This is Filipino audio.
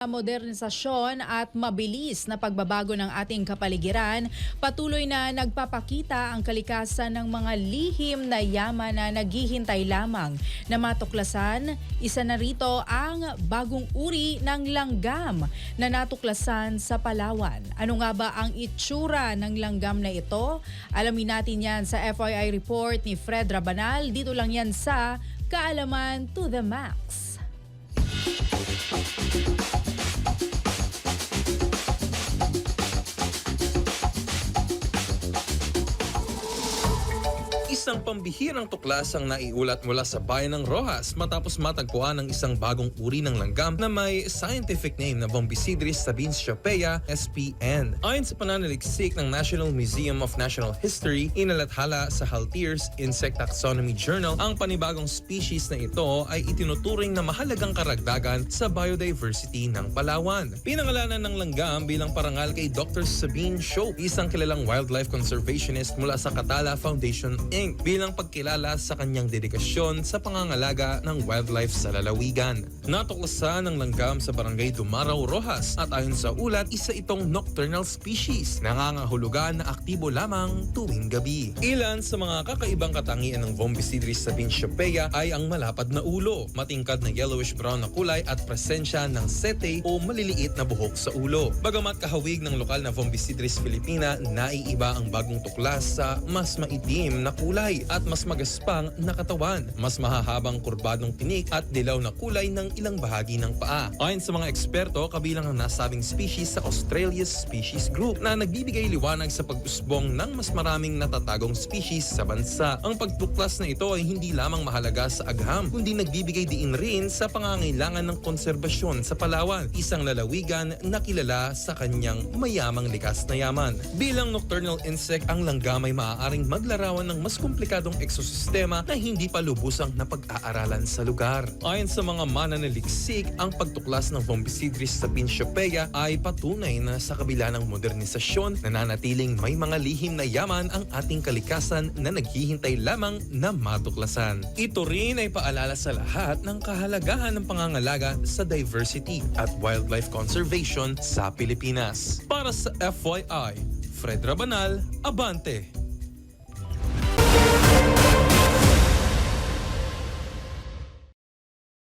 Modernisasyon at mabilis na pagbabago ng ating kapaligiran, patuloy na nagpapakita ang kalikasan ng mga lihim na yaman na naghihintay lamang na matuklasan. Isa na rito ang bagong uri ng langgam na natuklasan sa Palawan. Ano nga ba ang itsura ng langgam na ito? Alamin natin yan sa FYI report ni Fred Rabanal. Dito lang yan sa Kaalaman to the Max. Isang pambihirang tuklas ang naiulat mula sa bayan ng Roxas matapos matagpuan ng isang bagong uri ng langgam na may scientific name na Bombycedris sabinschapeia SPN. Ayon sa pananaliksik ng National Museum of Natural History, inalathala sa Haltier's Insect Taxonomy Journal, ang panibagong species na ito ay itinuturing na mahalagang karagdagan sa biodiversity ng Palawan. Pinangalanan ng langgam bilang parangal kay Dr. Sabine Shope, isang kilalang wildlife conservationist mula sa Catala Foundation Inc. bilang pagkilala sa kanyang dedikasyon sa pangangalaga ng wildlife sa lalawigan. Natuklasan ng langgam sa barangay Dumaraw, Roxas at ayon sa ulat, isa itong nocturnal species, nangangahulugan na aktibo lamang tuwing gabi. Ilan sa mga kakaibang katangian ng Bombycedris sabinschapeia ay ang malapad na ulo, matingkad na yellowish-brown na kulay at presensya ng sete o maliliit na buhok sa ulo. Bagamat kahawig ng lokal na Bombycedris filipina, naiiba ang bagong tuklas sa mas maitim na kulay at mas magaspang na katawan, mas mahahabang kurbadong tinik at dilaw na kulay ng ilang bahagi ng paa. Ayon sa mga eksperto, kabilang ang nasabing species sa Australia's Species Group na nagbibigay liwanag sa pag-usbong ng mas maraming natatagong species sa bansa. Ang pagtuklas na ito ay hindi lamang mahalaga sa agham, kundi nagbibigay diin rin sa pangangailangan ng konserbasyon sa Palawan, isang lalawigan na kilala sa kanyang mayamang likas na yaman. Bilang nocturnal insect, ang langgam ay maaaring maglarawan ng mas komplikadong ekosistema na hindi pa lubusang napag-aaralan sa lugar. Ayon sa mga mananaliksik, ang pagtuklas ng Bombycedris sabinschapeia ay patunay na sa kabila ng modernisasyon, nananatiling may mga lihim na yaman ang ating kalikasan na naghihintay lamang na matuklasan. Ito rin ay paalala sa lahat ng kahalagahan ng pangangalaga sa diversity at wildlife conservation sa Pilipinas. Para sa FYI, Fred Rabanal, Abante.